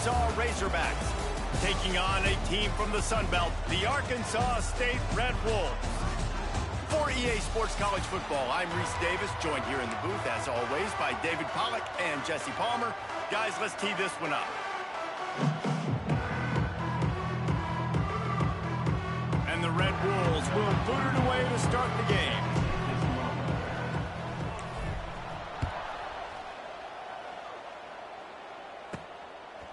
Arkansas Razorbacks, taking on a team from the Sun Belt, the Arkansas State Red Wolves. For EA Sports College Football, I'm Reese Davis, joined here in the booth, as always, by David Pollack and Jesse Palmer. Guys, let's tee this one up. And the Red Wolves will boot it away to start the game.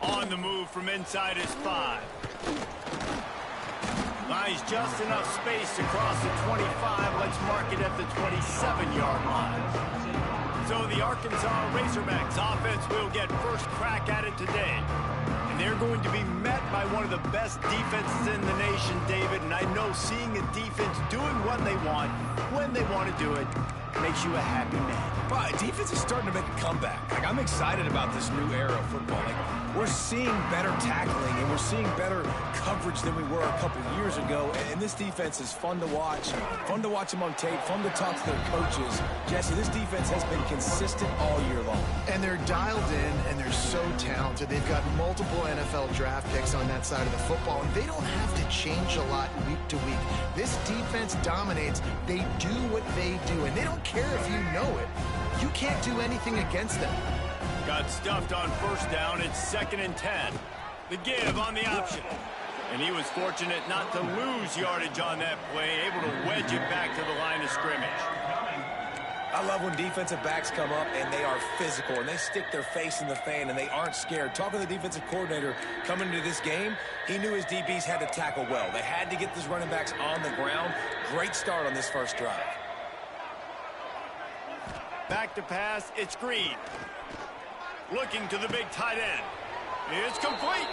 On the move from inside his 5. Buys just enough space to cross the 25. Let's mark it at the 27-yard line. So the Arkansas Razorbacks offense will get first crack at it today. And they're going to be met by one of the best defenses in the nation, David. And I know seeing a defense doing what they want, when they want to do it, makes you a happy man. Well, defense is starting to make a comeback. Like, I'm excited about this new era of football. Like, we're seeing better tackling and we're seeing better coverage than we were a couple years ago. And this defense is fun to watch them on tape, fun to talk to their coaches. Jesse, this defense has been consistent all year long. And they're dialed in and they're so talented. They've got multiple NFL draft picks on that side of the football, and they don't have to change a lot week to week. This defense dominates. They do what they do, and they don't care if you know it. You can't do anything against them. Got stuffed on first down. It's 2nd and 10. The give on the option. And he was fortunate not to lose yardage on that play, able to wedge it back to the line of scrimmage. I love when defensive backs come up and they are physical and they stick their face in the fan and they aren't scared. Talking to the defensive coordinator coming into this game, he knew his DBs had to tackle well. They had to get these running backs on the ground. Great start on this first drive. Back to pass, it's Green. Looking to the big tight end. It's complete.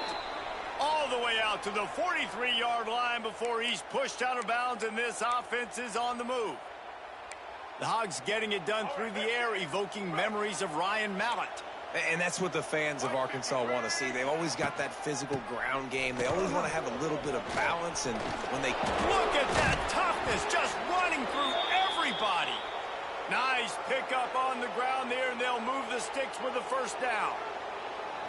All the way out to the 43-yard line before he's pushed out of bounds, and this offense is on the move. The Hogs getting it done through the air, evoking memories of Ryan Mallett. And that's what the fans of Arkansas want to see. They've always got that physical ground game. They always want to have a little bit of balance, and when they... Look at that toughness, just running through everybody. Nice pickup on the ground there, and they'll move the sticks with the first down.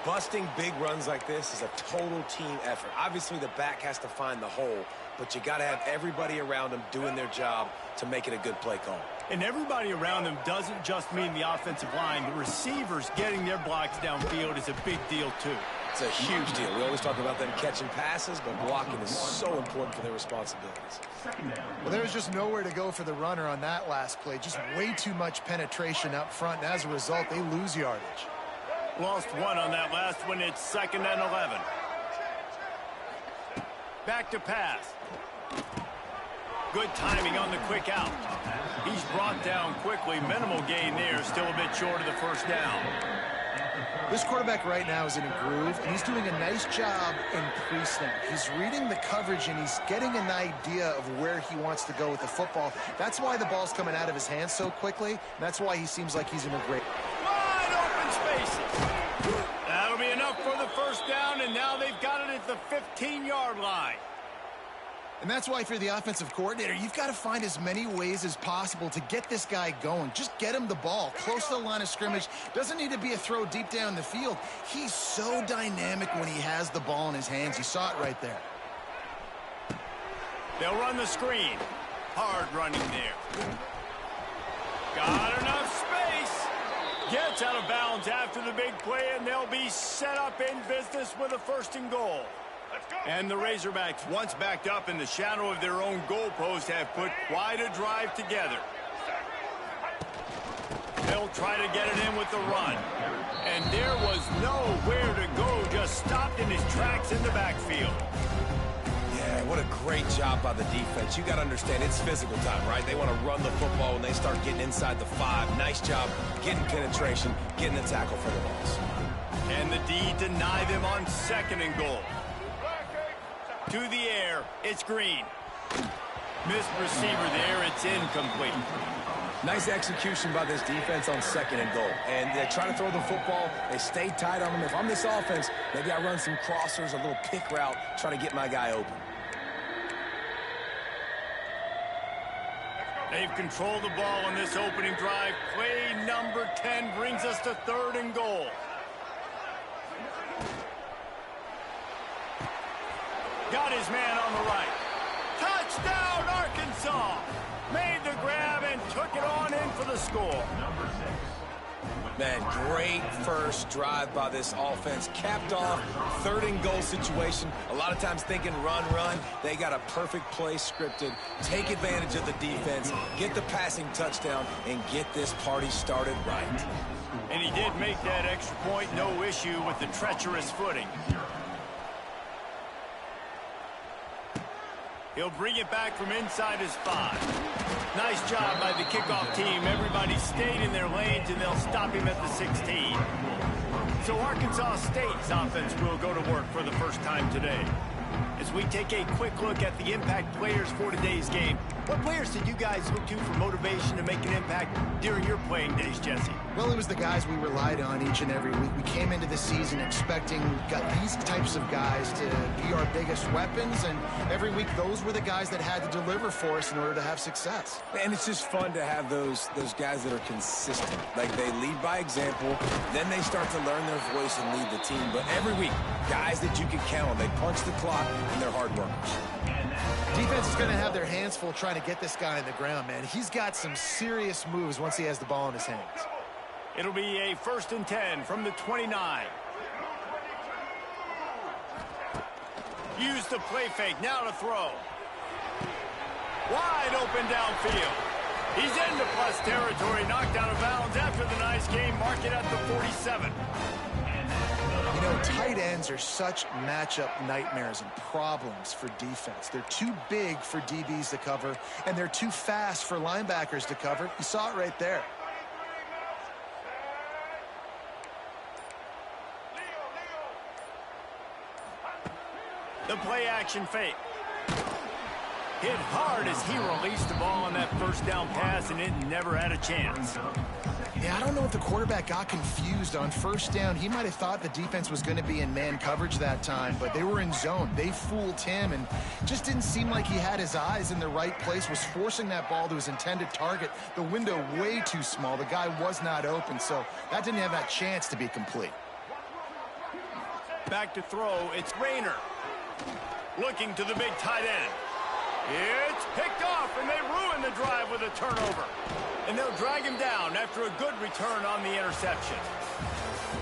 Busting big runs like this is a total team effort. Obviously, the back has to find the hole, but you got to have everybody around them doing their job to make it a good play call. And everybody around them doesn't just mean the offensive line. The receivers getting their blocks downfield is a big deal, too. It's a huge deal. We always talk about them catching passes, but blocking is so important for their responsibilities. Well, there was just nowhere to go for the runner on that last play. Just way too much penetration up front, and as a result, they lose yardage. Lost one on that last one. It's 2nd and 11. Back to pass. Good timing on the quick out. He's brought down quickly. Minimal gain there. Still a bit short of the first down. This quarterback right now is in a groove, and he's doing a nice job in pre-snap. He's reading the coverage, and he's getting an idea of where he wants to go with the football. That's why the ball's coming out of his hands so quickly. That's why he seems like he's in a great... Wide open spaces. That'll be enough for the first down, and now they've got it at the 15-yard line. And that's why, if you're the offensive coordinator, you've got to find as many ways as possible to get this guy going. Just get him the ball close to the line of scrimmage. Doesn't need to be a throw deep down the field. He's so dynamic when he has the ball in his hands. You saw it right there. They'll run the screen. Hard running there. Got enough space. Gets out of bounds after the big play, and they'll be set up in business with a 1st and goal. And the Razorbacks, once backed up in the shadow of their own goalpost, have put quite a drive together. They'll try to get it in with the run. And there was nowhere to go, just stopped in his tracks in the backfield. Yeah, what a great job by the defense. You got to understand, it's physical time, right? They want to run the football when they start getting inside the 5. Nice job getting penetration, getting the tackle for the loss. And the D deny them on 2nd and goal. To the air, it's Green. Missed receiver there, it's incomplete. Nice execution by this defense on 2nd and goal. And they try to throw the football. They stay tight on them. If I'm this offense, maybe I run some crossers, a little pick route, try to get my guy open. They've controlled the ball on this opening drive. Play number 10 brings us to 3rd and goal. Got his man on the right. Touchdown, Arkansas! Made the grab and took it on in for the score. Man, great first drive by this offense. Capped off, 3rd and goal situation. A lot of times thinking run, run. They got a perfect play scripted. Take advantage of the defense, get the passing touchdown, and get this party started right. And he did make that extra point, no issue with the treacherous footing. He'll bring it back from inside his 5. Nice job by the kickoff team. Everybody stayed in their lanes, and they'll stop him at the 16. So Arkansas State's offense will go to work for the first time today. As we take a quick look at the impact players for today's game, what players did you guys look to for motivation to make an impact during your playing days, Jesse? Well, it was the guys we relied on each and every week. We came into the season expecting these types of guys to be our biggest weapons, and every week those were the guys that had to deliver for us in order to have success. And it's just fun to have those guys that are consistent. Like, they lead by example, then they start to learn their voice and lead the team. But every week, guys that you can count on. They punch the clock, and they're hard workers. Defense is going to have their hands full trying to get this guy on the ground, man. He's got some serious moves once he has the ball in his hands. It'll be a 1st and 10 from the 29. Use the play fake, now to throw. Wide open downfield. He's into plus territory, knocked out of bounds after the nice game. Mark it at the 47. You know, tight ends are such matchup nightmares and problems for defense. They're too big for DBs to cover, and they're too fast for linebackers to cover. You saw it right there. The play action fake. Hit hard as he released the ball on that first down pass, and it never had a chance. Yeah, I don't know if the quarterback got confused on first down. He might have thought the defense was going to be in man coverage that time, but they were in zone. They fooled him, and just didn't seem like he had his eyes in the right place, was forcing that ball to his intended target. The window way too small. The guy was not open, so that didn't have that chance to be complete. Back to throw, it's Rayner. Looking to the big tight end. It's picked off, and they ruin the drive with a turnover. And they'll drag him down after a good return on the interception.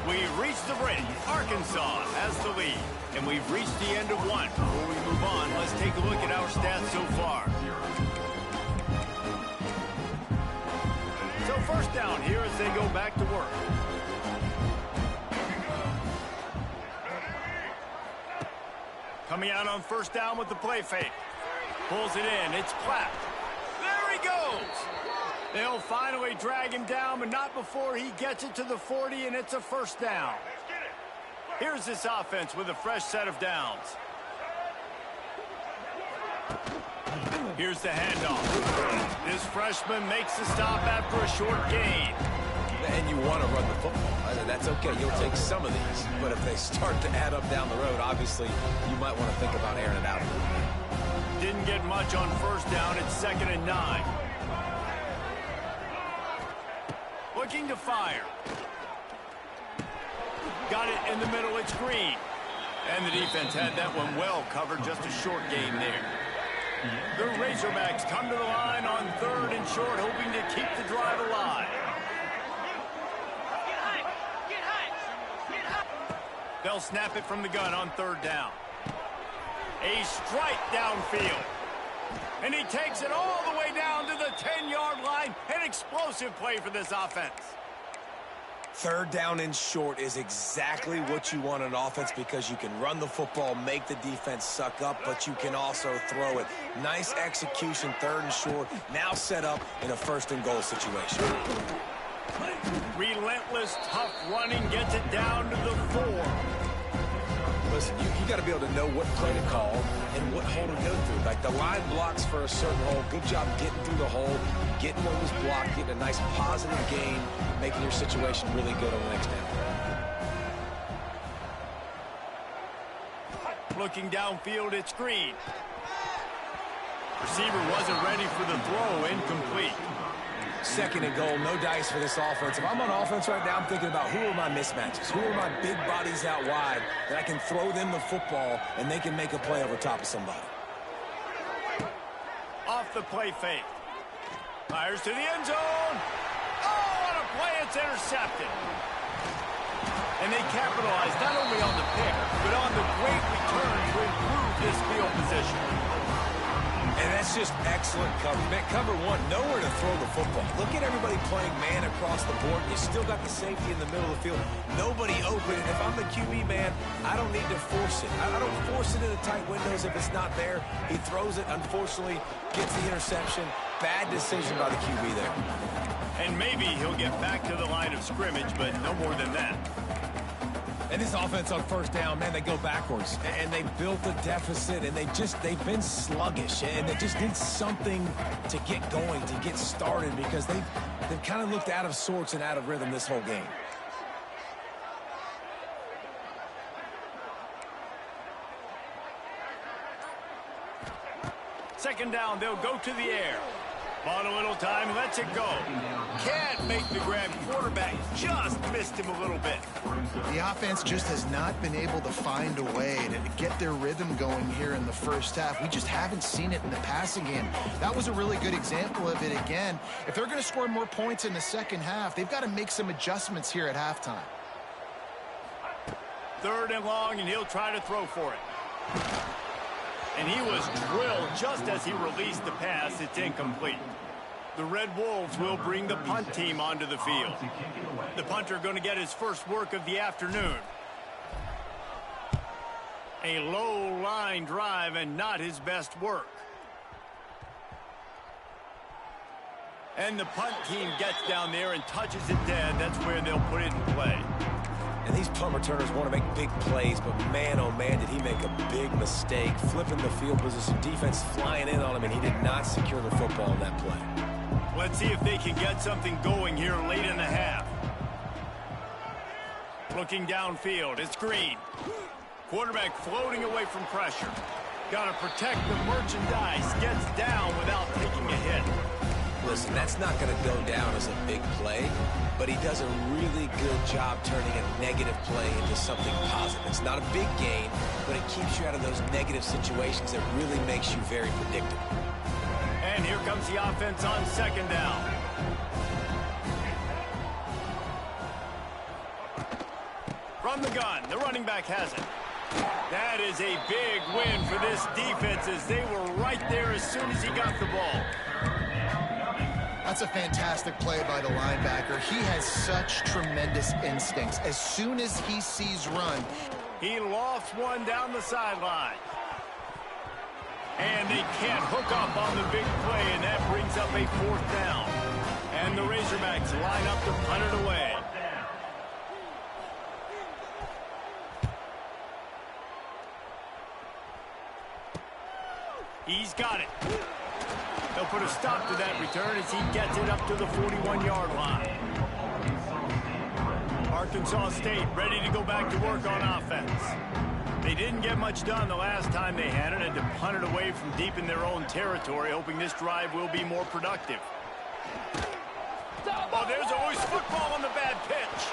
We've reached the break. Arkansas has the lead. And we've reached the end of one. Before we move on, let's take a look at our stats so far. So 1st down here as they go back to work. Coming out on 1st down with the play fake. Pulls it in. It's clapped. There he goes. They'll finally drag him down, but not before he gets it to the 40, and it's a 1st down. Here's this offense with a fresh set of downs. Here's the handoff. This freshman makes the stop after a short gain. And you want to run the football. That's okay. You'll take some of these. But if they start to add up down the road, obviously, you might want to think about airing it out. Didn't get much on 1st down. It's 2nd and 9. Looking to fire. Got it in the middle. It's Green. And the defense had that one well covered. Just a short gain there. The Razorbacks come to the line on 3rd and short, hoping to keep the drive alive. They'll snap it from the gun on 3rd down. A strike downfield. And he takes it all the way down to the 10-yard line. An explosive play for this offense. 3rd down and short is exactly what you want on offense, because you can run the football, make the defense suck up, but you can also throw it. Nice execution, 3rd and short, now set up in a 1st and goal situation. Relentless, tough running gets it down to the 4. Listen, you got to be able to know what play to call and what hole to go through. Like, the line blocks for a certain hole. Good job getting through the hole, getting what was blocked, getting a nice positive gain, making your situation really good on the next down. Looking downfield, it's Green. Receiver wasn't ready for the throw, incomplete. 2nd and goal, no dice for this offense. If I'm on offense right now, I'm thinking about who are my mismatches? Who are my big bodies out wide that I can throw them the football and they can make a play over top of somebody. Off the play fake. Fires to the end zone. Oh, what a play. It's intercepted. And they capitalize not only on the pick, but on the great return to improve this field position. And that's just excellent coverage. Man, cover one, nowhere to throw the football. Look at everybody playing man across the board. You still got the safety in the middle of the field. Nobody open. And if I'm the QB, man, I don't need to force it. I don't force it into tight windows if it's not there. He throws it, unfortunately, gets the interception. Bad decision by the QB there. And maybe he'll get back to the line of scrimmage, but no more than that. And this offense on 1st down, man, they go backwards. And they built a deficit, and they've been sluggish. And they just need something to get going, to get started, because they've kind of looked out of sorts and out of rhythm this whole game. Second down, they'll go to the air. Bought a little time, lets it go. Can't make the grab. Quarterback just missed him a little bit. The offense just has not been able to find a way to get their rhythm going here in the 1st half. We just haven't seen it in the passing game. That was a really good example of it again. If they're going to score more points in the 2nd half, they've got to make some adjustments here at halftime. 3rd and long, and he'll try to throw for it. And he was drilled just as he released the pass. It's incomplete. The Red Wolves will bring the punt team onto the field. The punter going to get his first work of the afternoon. A low line drive and not his best work. And the punt team gets down there and touches it dead. That's where they'll put it in play. And these punt returners want to make big plays, but man, oh man, did he make a big mistake. Flipping the field position, defense flying in on him, and he did not secure the football in that play. Let's see if they can get something going here late in the half. Looking downfield, it's Green. Quarterback floating away from pressure. Got to protect the merchandise. Gets down without taking a hit. Listen, that's not going to go down as a big play, but he does a really good job turning a negative play into something positive. It's not a big gain, but it keeps you out of those negative situations that really makes you very predictable. And here comes the offense on 2nd down. From the gun, the running back has it. That is a big win for this defense as they were right there as soon as he got the ball. That's a fantastic play by the linebacker. He has such tremendous instincts. As soon as he sees run, he lofts one down the sideline. And they can't hook up on the big play, and that brings up a 4th down. And the Razorbacks line up to punt it away. He's got it. They'll put a stop to that return as he gets it up to the 41-yard line. Arkansas State ready to go back to work on offense. They didn't get much done the last time they had it and to punt it away from deep in their own territory, hoping this drive will be more productive. Oh, there's always football on the bad pitch.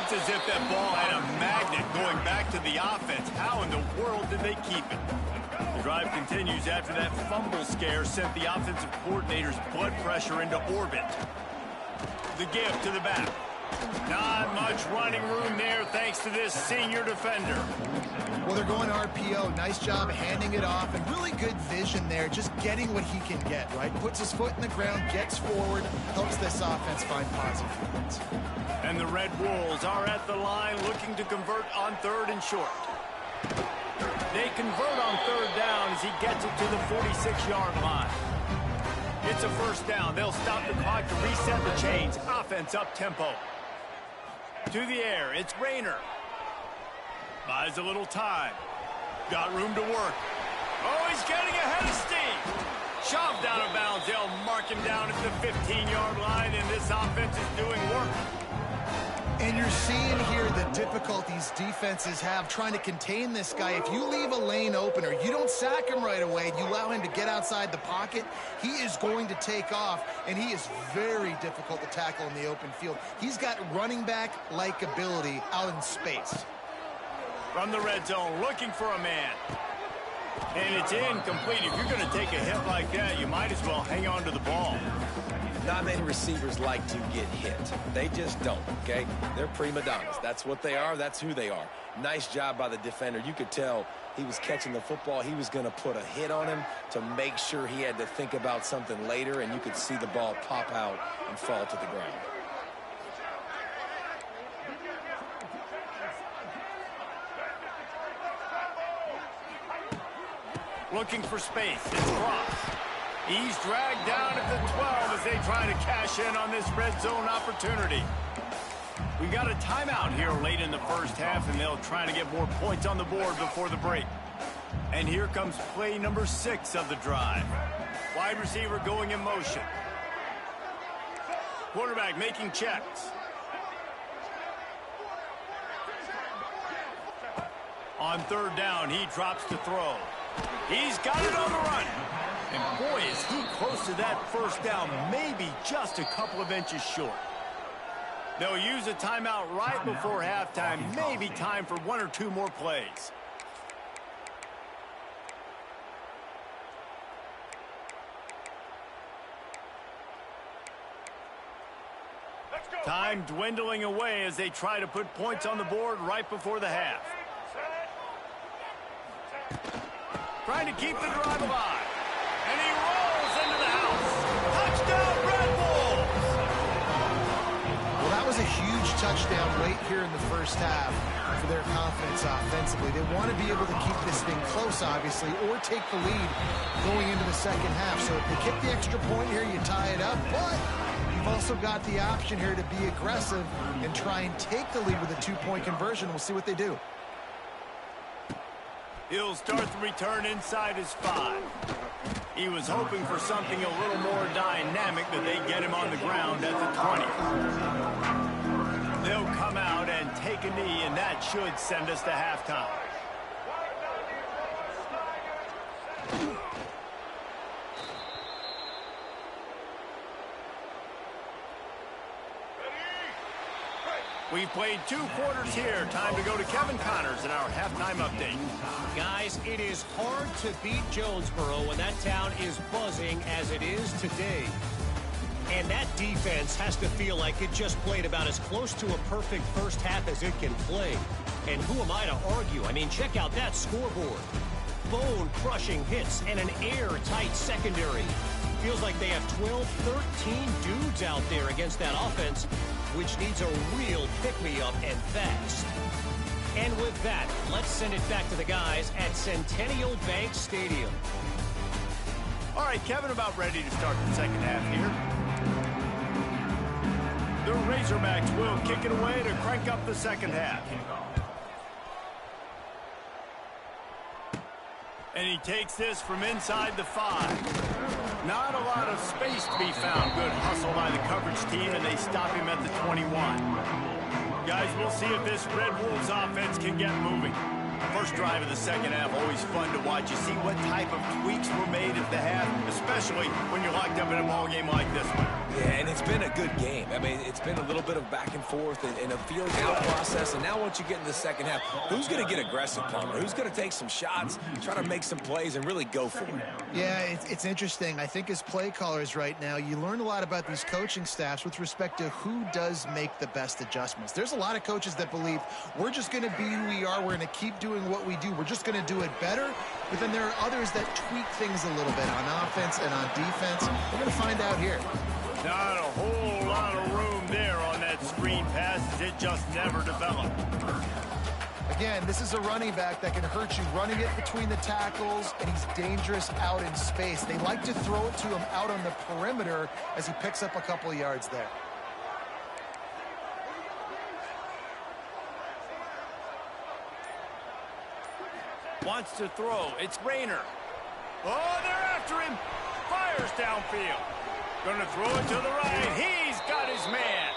It's as if that ball had a magnet going back to the offense. How in the world did they keep it? The drive continues after that fumble scare sent the offensive coordinator's blood pressure into orbit. The give to the back. Not much running room there thanks to this senior defender. Well, they're going RPO. Nice job handing it off, and really good vision there, just getting what he can get, right? Puts his foot in the ground, gets forward, helps this offense find positive points. And the Red Wolves are at the line looking to convert on 3rd and short. They convert on 3rd down as he gets it to the 46-yard line. It's a 1st down. They'll stop the clock to reset the chains. Offense up-tempo. To the air, it's Rayner. Buys a little time. Got room to work. Oh, he's getting ahead of steam. Shoved out of bounds. They'll mark him down at the 15-yard line, and this offense is doing work. And you're seeing here the difficulties defenses have trying to contain this guy. If you leave a lane open or you don't sack him right away, you allow him to get outside the pocket, he is going to take off, and he is very difficult to tackle in the open field. He's got running back-like ability out in space. From the red zone, looking for a man. And it's incomplete. If you're going to take a hit like that, you might as well hang on to the ball. Not many receivers like to get hit. They just don't, okay? They're prima donnas. That's what they are. That's who they are. Nice job by the defender. You could tell he was catching the football. He was going to put a hit on him to make sure he had to think about something later, and you could see the ball pop out and fall to the ground. Looking for space. It's Cross. He's dragged down at the 12 as they try to cash in on this red zone opportunity. We got a timeout here late in the first half, and they'll try to get more points on the board before the break. And here comes play number 6 of the drive. Wide receiver going in motion. Quarterback making checks. On third down, he drops to throw. He's got it on the run. And boy, is he close to that first down, maybe just a couple of inches short. They'll use a timeout right before halftime, maybe time for 1 or 2 more plays. Time dwindling away as they try to put points on the board right before the half. Trying to keep the drive alive. And he rolls into the house. Touchdown, Red Bulls! Well, that was a huge touchdown late here in the first half for their confidence offensively. They want to be able to keep this thing close, obviously, or take the lead going into the second half. So if they kick the extra point here, you tie it up. But you've also got the option here to be aggressive and try and take the lead with a 2-point conversion. We'll see what they do. He'll start the return inside his 5. He was hoping for something a little more dynamic, that they get him on the ground at the 20. They'll come out and take a knee, and that should send us to halftime. We've played 2 quarters here. Time to go to Kevin Connors in our halftime update. Guys, it is hard to beat Jonesboro when that town is buzzing as it is today. And that defense has to feel like it just played about as close to a perfect first half as it can play. And who am I to argue? I mean, check out that scoreboard. Bone-crushing hits and an airtight secondary. Feels like they have 12, 13 dudes out there against that offense, which needs a real pick-me-up and fast. And with that, let's send it back to the guys at Centennial Bank Stadium. All right, Kevin, about ready to start the second half here. The Razorbacks will kick it away to crank up the second half. And he takes this from inside the 5. Not a lot of space to be found. Good hustle by the coverage team, and they stop him at the 21. Guys, we'll see if this Red Wolves offense can get moving. First drive of the second half, always fun to watch. You see what type of tweaks were made at the half, especially when you're locked up in a ball game like this one. Yeah, and it's been a good game. I mean, it's been a little bit of back and forth and a feeling out process. And now once you get in the second half, who's going to get aggressive, Palmer? Who's going to take some shots, try to make some plays, and really go for it? Yeah, it's interesting. I think as play callers right now, you learn a lot about these coaching staffs with respect to who does make the best adjustments. There's a lot of coaches that believe we're just going to be who we are. We're going to keep doing what we do. We're just going to do it better. But then there are others that tweak things a little bit on offense and on defense. We're going to find out here. Not a whole lot of room there on that screen pass, as it just never developed. Again, this is a running back that can hurt you running it between the tackles, and he's dangerous out in space. They like to throw it to him out on the perimeter as he picks up a couple of yards there. Wants to throw. It's Rayner. Oh, they're after him. Fires downfield. Going to throw it to the right. He's got his man.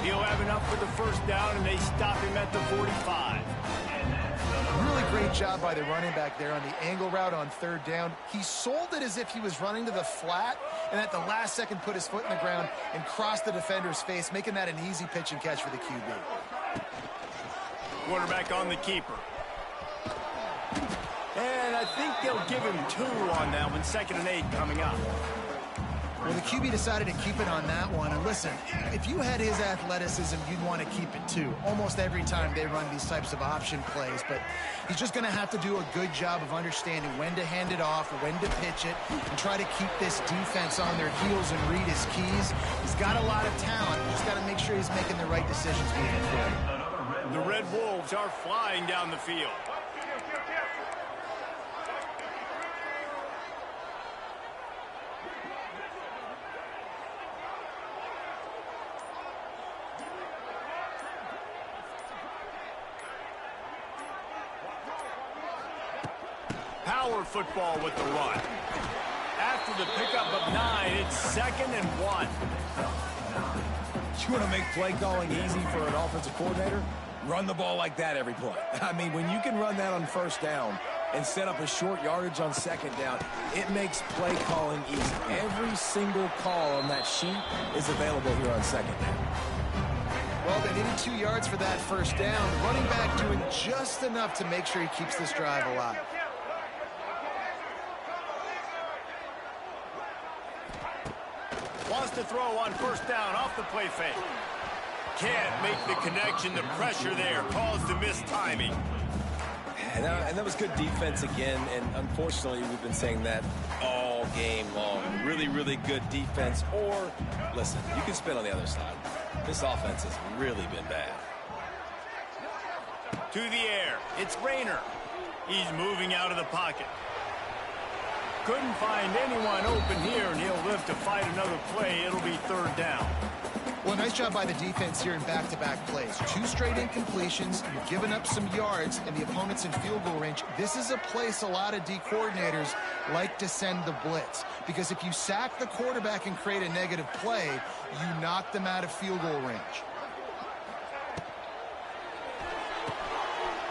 He'll have enough for the first down, and they stop him at the 45. Really great job by the running back there on the angle route on third down. He sold it as if he was running to the flat, and at the last second put his foot in the ground and crossed the defender's face, making that an easy pitch and catch for the QB. Quarterback on the keeper. And I think they'll give him 2 on that one. 2nd and 8 coming up. Well, the QB decided to keep it on that one. And listen, if you had his athleticism, you'd want to keep it too. Almost every time they run these types of option plays. But he's just going to have to do a good job of understanding when to hand it off, when to pitch it, and try to keep this defense on their heels and read his keys. He's got a lot of talent. Just got to make sure he's making the right decisions moving forward. The Red Wolves are flying down the field. Power football with the run. After the pickup of 9, it's 2nd and 1. You want to make play calling easy for an offensive coordinator? Run the ball like that every play. I mean, when you can run that on first down and set up a short yardage on 2nd down, it makes play calling easy. Every single call on that sheet is available here on 2nd down. Well, they needed 2 yards for that first down. The running back doing just enough to make sure he keeps this drive alive. Wants to throw on first down off the play fake. Can't make the connection. The pressure there caused the missed timing. And that was good defense again, and unfortunately we've been saying that all game long. Really, really good defense. Or, listen, you can spin on the other side. This offense has really been bad. To the air. It's Rayner. He's moving out of the pocket. Couldn't find anyone open here, and he'll live to fight another play. It'll be 3rd down. Well, nice job by the defense here in back-to-back plays. 2 straight incompletions. You've given up some yards, and the opponent's in field goal range. This is a place a lot of D coordinators like to send the blitz, because if you sack the quarterback and create a negative play, you knock them out of field goal range.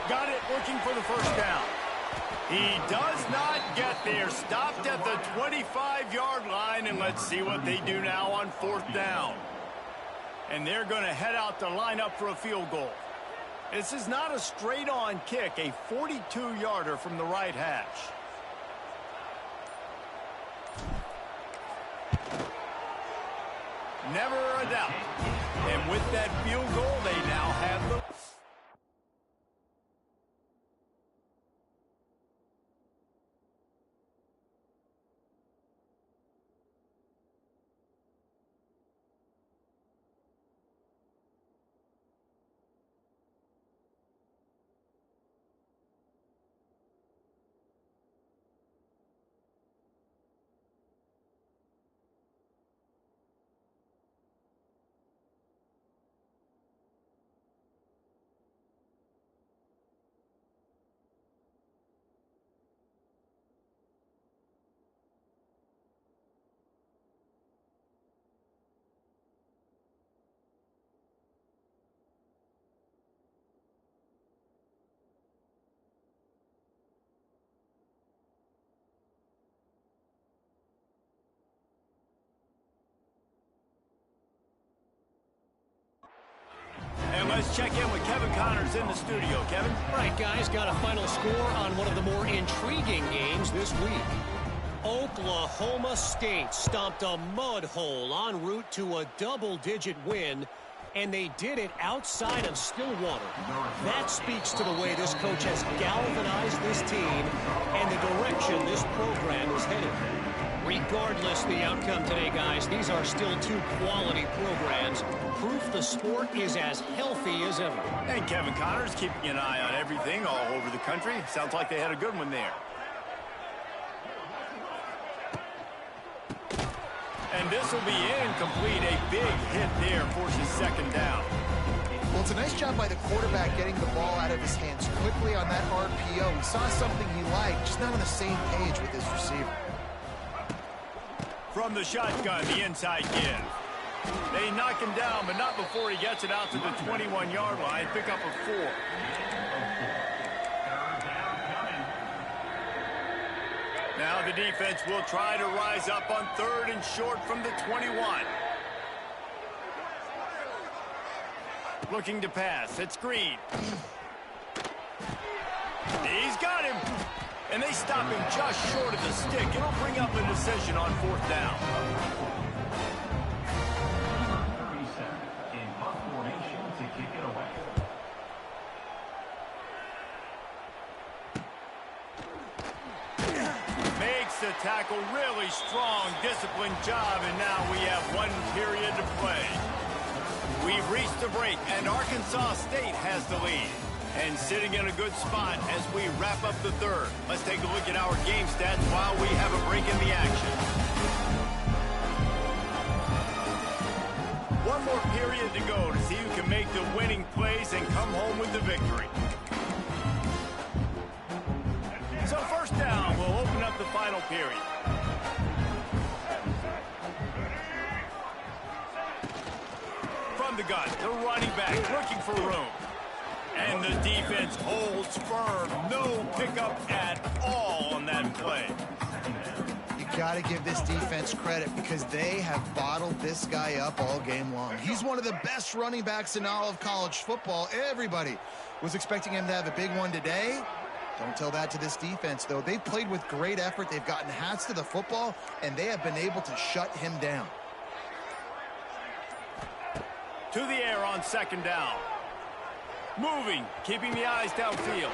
Got it, looking for the first down. He does not get there. Stopped at the 25-yard line, and let's see what they do now on 4th down. And they're going to head out to line up for a field goal. This is not a straight-on kick, a 42-yarder from the right hash. Never a doubt. And with that field goal, they now have the... And let's check in with Kevin Connors in the studio. Kevin? All right, guys, got a final score on one of the more intriguing games this week. Oklahoma State stomped a mud hole en route to a double-digit win, and they did it outside of Stillwater. That speaks to the way this coach has galvanized this team and the direction this program is headed. Regardless the outcome today, guys, these are still 2 quality programs. Proof the sport is as healthy as ever. And Kevin Connors keeping an eye on everything all over the country. Sounds like they had a good one there. And this will be incomplete. A big hit there forces 2nd down. Well, it's a nice job by the quarterback getting the ball out of his hands quickly on that RPO. He saw something he liked, just not on the same page with his receiver. From the shotgun, the inside give. They knock him down, but not before he gets it out to the 21-yard line. Pick up a 4. Now the defense will try to rise up on 3rd and short from the 21. Looking to pass. It's Green. He's got him. And they stop him just short of the stick. It'll bring up a decision on 4th down. Makes the tackle, really strong, disciplined job, and now we have 1 period to play. We've reached the break, and Arkansas State has the lead. And sitting in a good spot as we wrap up the 3rd. Let's take a look at our game stats while we have a break in the action. 1 more period to go to see who can make the winning plays and come home with the victory. So 1st down, we'll open up the final period. From the gun, the running back looking for room. And the defense holds firm. No pickup at all on that play. You got to give this defense credit because they have bottled this guy up all game long. He's one of the best running backs in all of college football. Everybody was expecting him to have a big one today. Don't tell that to this defense, though. They've played with great effort. They've gotten hats to the football, and they have been able to shut him down. To the air on 2nd down. Moving, keeping the eyes downfield.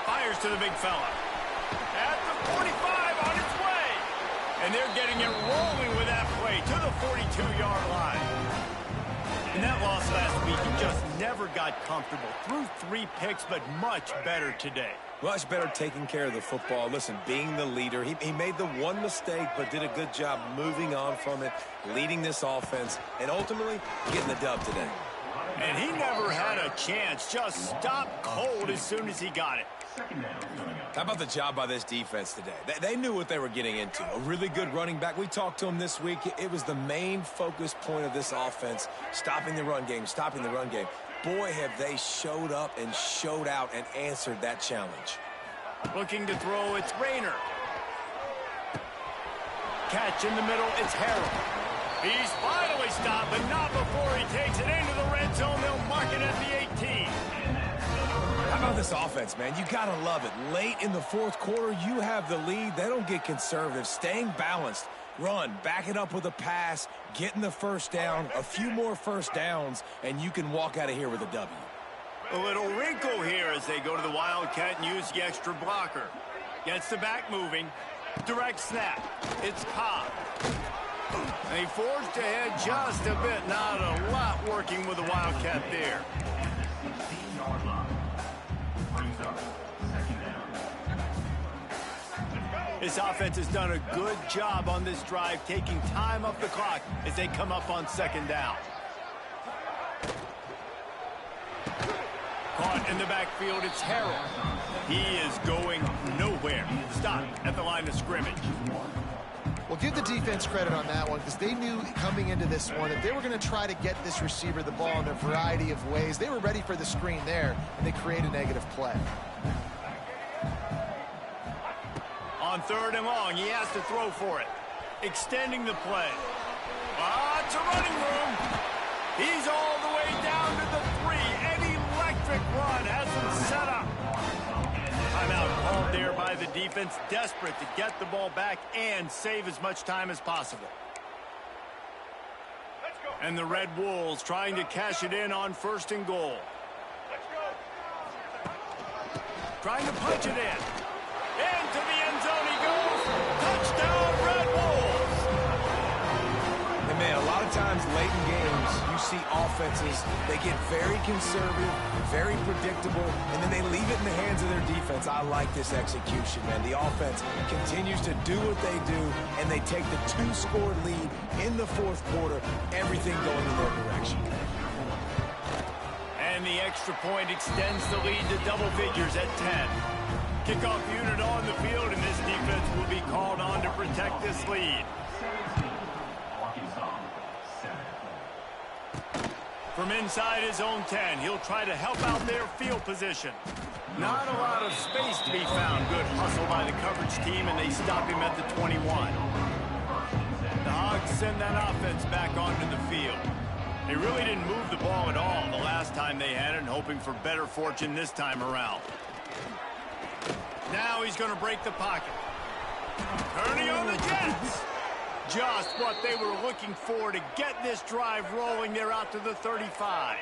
Fires to the big fella. At the 45, on its way. And they're getting it rolling with that play to the 42-yard line. In that loss last week, he just never got comfortable. Threw 3 picks, but much better today. Much better taking care of the football. Listen, being the leader, he made the 1 mistake, but did a good job moving on from it, leading this offense, and ultimately getting the dub today. And he never had a chance. Just stopped cold as soon as he got it. How about the job by this defense today? They knew what they were getting into. A really good running back. We talked to him this week. It was the main focus point of this offense, stopping the run game, stopping the run game. Boy, have they showed up and showed out and answered that challenge. Looking to throw, it's Rayner. Catch in the middle, it's Harrell. He's finally stopped, but not before he takes it into the red zone. They'll mark it at the 18. How about this offense, man? You got to love it. Late in the 4th quarter, you have the lead. They don't get conservative. Staying balanced. Run, back it up with a pass, getting the 1st down, a few more 1st downs, and you can walk out of here with a W. A little wrinkle here as they go to the Wildcat and use the extra blocker. Gets the back moving. Direct snap. It's Cobb. They forged ahead just a bit. Not a lot working with the Wildcat there. This offense has done a good job on this drive, taking time off the clock as they come up on 2nd down. Caught in the backfield, it's Harrell. He is going nowhere. Stop at the line of scrimmage. Well, give the defense credit on that one because they knew coming into this one that they were going to try to get this receiver the ball in a variety of ways. They were ready for the screen there, and they create a negative play. On 3rd and long, he has to throw for it. Extending the play. It's a running room. He's all the way down to the 3. An electric run has him set up. Timeout called there by the defense, desperate to get the ball back and save as much time as possible. And the Red Wolves trying to cash it in on 1st and goal. Trying to punch it in. Into the end zone he goes. Touchdown, Red Wolves. And man, a lot of times late in games, you see offenses, they get very conservative, very predictable, and then they leave it in the hands of their defense. I like this execution, man. The offense continues to do what they do, and they take the 2-score lead in the 4th quarter, everything going in their direction. And the extra point extends the lead to double figures at 10. Kickoff unit on the field, and this defense will be called on to protect this lead. From inside his own 10, he'll try to help out their field position. Not a lot of space to be found. Good hustle by the coverage team, and they stop him at the 21. The Hogs send that offense back onto the field. They really didn't move the ball at all the last time they had it, hoping for better fortune this time around. Now he's going to break the pocket. Turning on the Jets. Just what they were looking for to get this drive rolling. They're out to the 35.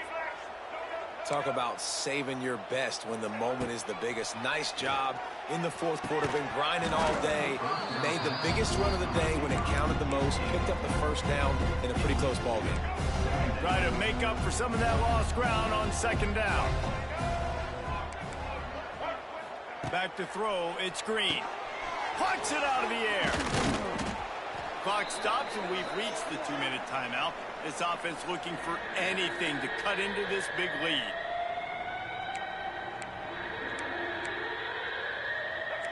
Talk about saving your best when the moment is the biggest. Nice job in the fourth quarter. Been grinding all day. Made the biggest run of the day when it counted the most. Picked up the first down in a pretty close ball game. Try to make up for some of that lost ground on second down. Back to throw. It's Green. Plucks it out of the air. Clock stops, and we've reached the 2-minute timeout. This offense looking for anything to cut into this big lead.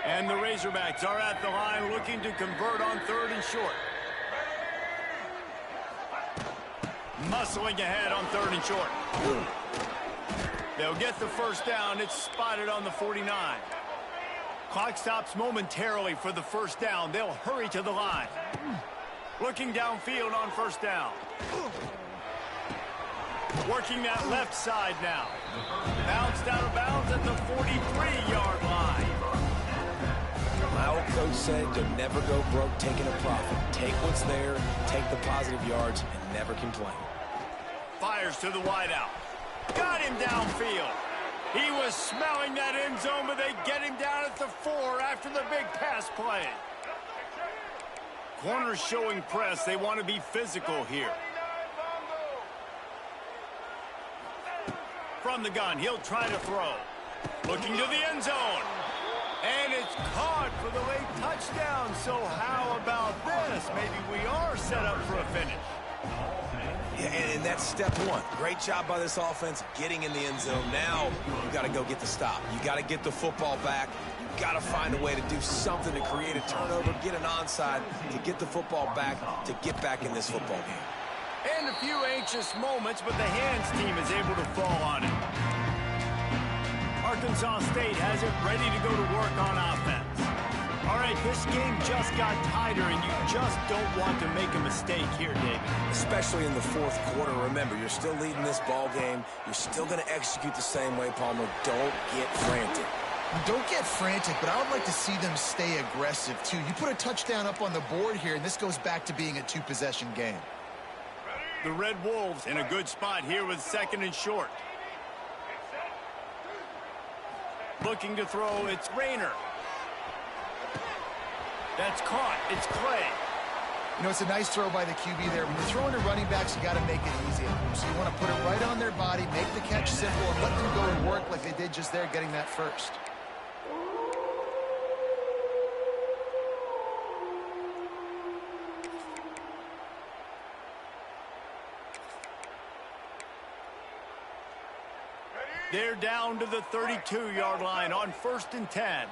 And the Razorbacks are at the line looking to convert on 3rd and short. Muscling ahead on 3rd and short. They'll get the first down. It's spotted on the 49. Clock stops momentarily for the first down. They'll hurry to the line. Looking downfield on first down. Working that left side now. Bounced out of bounds at the 43-yard line. My old coach said you'll never go broke taking a profit. Take what's there, take the positive yards, and never complain. Fires to the wideout. Got him downfield. He was smelling that end zone, but they get him down at the 4 after the big pass play. Corners showing press. They want to be physical here. From the gun, he'll try to throw. Looking to the end zone. And it's caught for the late touchdown. So how about this? Maybe we are set up for a finish. Yeah, and that's step one. Great job by this offense getting in the end zone. Now you got to go get the stop. You got to get the football back. You got to find a way to do something to create a turnover, get an onside, to get the football back, to get back in this football game. And a few anxious moments, but the hands team is able to fall on it. Arkansas State has it ready to go to work on offense. All right, this game just got tighter, and you just don't want to make a mistake here, David. Especially in the fourth quarter. Remember, you're still leading this ball game. You're still going to execute the same way, Palmer. Don't get frantic. Don't get frantic, but I would like to see them stay aggressive, too. You put a touchdown up on the board here, and this goes back to being a 2-possession game. The Red Wolves in a good spot here with 2nd and short. Looking to throw, it's Rayner. That's caught. It's Clay. You know, it's a nice throw by the QB there. When you're throwing to running backs, you got to make it easy. So you want to put it right on their body, make the catch simple, and let them go and work like they did just there, getting that first. They're down to the 32-yard line on 1st and 10.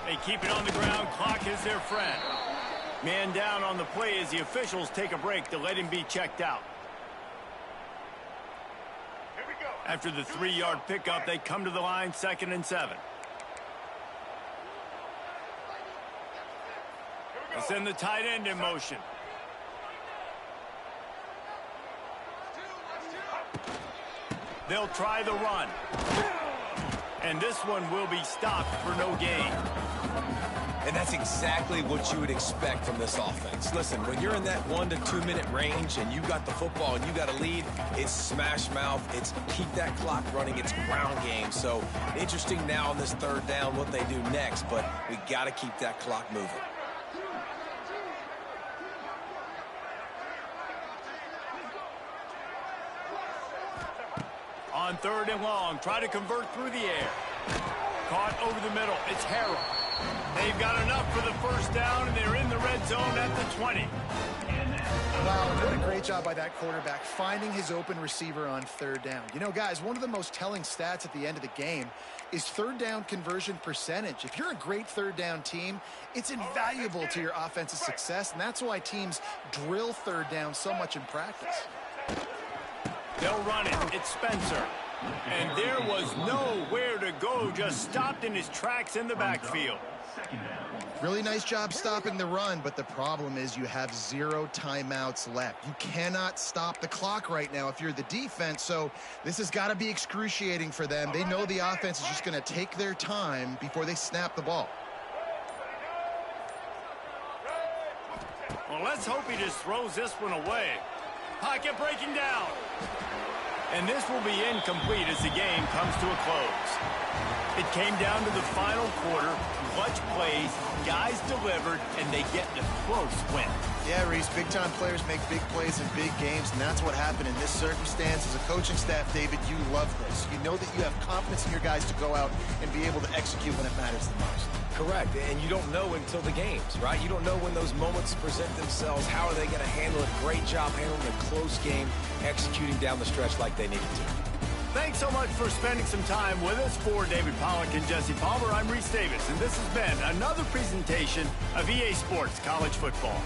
They keep it on the ground. Clock is their friend. Man down on the play as the officials take a break to let him be checked out. After the 3-yard pickup, they come to the line 2nd and 7. They send the tight end in motion. They'll try the run. And this one will be stopped for no gain. And that's exactly what you would expect from this offense. Listen, when you're in that 1 to 2 minute range and you got the football and you got a lead, it's smash mouth. It's keep that clock running. It's ground game. So interesting now on this 3rd down what they do next, but we got to keep that clock moving. On 3rd and long, try to convert through the air. Caught over the middle. It's Harrell. They've got enough for the first down, and they're in the red zone at the 20. Wow, what a great job by that quarterback, finding his open receiver on third down. You know, guys, one of the most telling stats at the end of the game is third down conversion percentage. If you're a great third down team, it's invaluable to your offensive success, and that's why teams drill third down so much in practice. They'll run it. It's Spencer. And there was nowhere to go, just stopped in his tracks in the backfield. Really nice job stopping the run, but the problem is you have 0 timeouts left. You cannot stop the clock right now if you're the defense, so this has got to be excruciating for them. They know the offense is just going to take their time before they snap the ball. Well, let's hope he just throws this one away. Pocket breaking down. And this will be incomplete as the game comes to a close. It came down to the final quarter. Clutch plays, guys delivered, and they get a close win. Yeah, Reese, big-time players make big plays in big games, and that's what happened in this circumstance. As a coaching staff, David, you love this. You know that you have confidence in your guys to go out and be able to execute when it matters the most. Correct, and you don't know until the games, right? You don't know when those moments present themselves. How are they going to handle it? Great job handling a close game, executing down the stretch like they needed to. Thanks so much for spending some time with us. For David Pollack and Jesse Palmer, I'm Reese Davis, and this has been another presentation of EA Sports College Football.